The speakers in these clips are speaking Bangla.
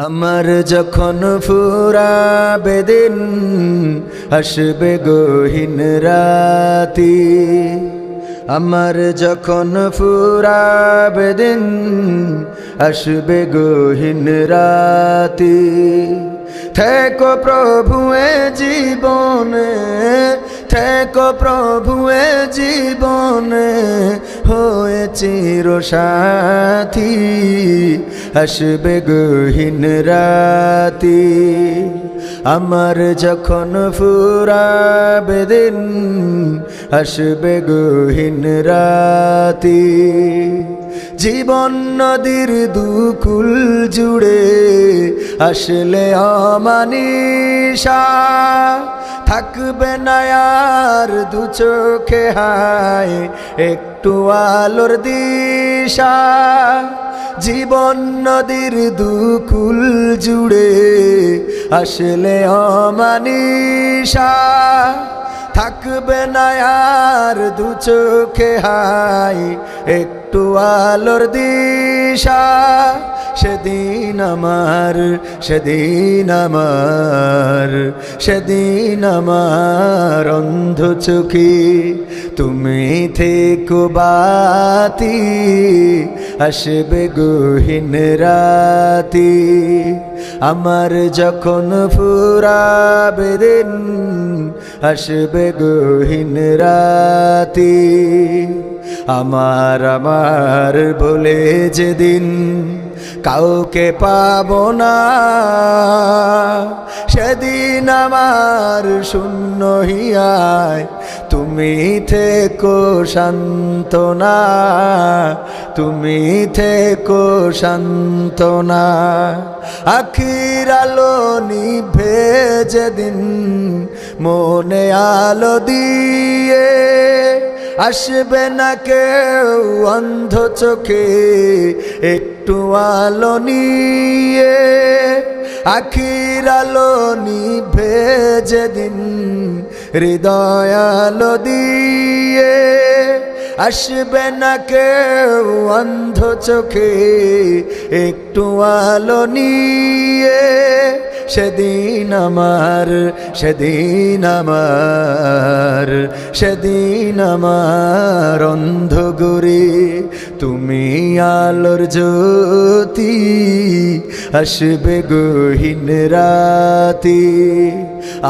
আমার যখন ফুরাবে দিন আসবে গহীন রাতি। আমার যখন ফুরাবে দিন আসবে গহীন রাতি। থেকো প্রভু এ জীবনে, থেকো প্রভু এ জীবনে, হয়ে চির সাথী আসবে গহীন রাতি। আমার যখন ফুরাবে দিন আসবে গহীন রাতি। জীবন নদীর দুকুল জুড়ে আসলে অমানিশা, থাকবে না আর দু চোখে হায় একটু আলোর দিশা। জীবন নদীর দুকুল জুড়ে আসলে অমানিশা, থাকবে না আর দু চোখে হায় একটু আলোর দিশা। সেদিন আমার, সেদিন আমার, সেদিন আমার অন্ধ চোখে তুমি থেকো বাতি আসবে গহীন রাতি। আমার যখন ফুরাবে দিন আসবে গহীন রাতি। আমার আমার বলে যেদিন কাউকে পাবো না, সেদিন আমার শূন্য হিয়ায় তুমি থেকো সান্ত্বনা, তুমি থেকো সান্ত্বনা। আখির আলো নিভে যেদিন মনে আলো দিয়ে, আসবে না কেউ অন্ধ চোখে একটু আলো নিয়ে। আখির আলো নিভে যেদিন হৃদয় আলো দিয়ে, আসবে না কেউ অন্ধ চোখে একটু আলো নিয়ে। সেদিন আমার, সেদিন আমার, সেদিন আমার অন্ধ গরে তুমি আলোর জ্যোতি আসবে গহীন রাতি।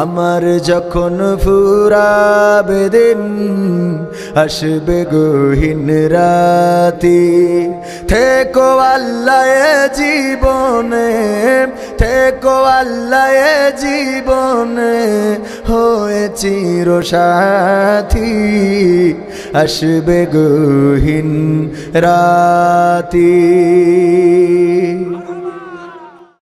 আমার যখন ফুরাবে দিন আসবে গহীন রাতি। থেকো আল্লাহ এ জীবনে, থেকো আল্লাহ এ জীবনে, হয়ে চির সাথী আসবে গহীন রাতি।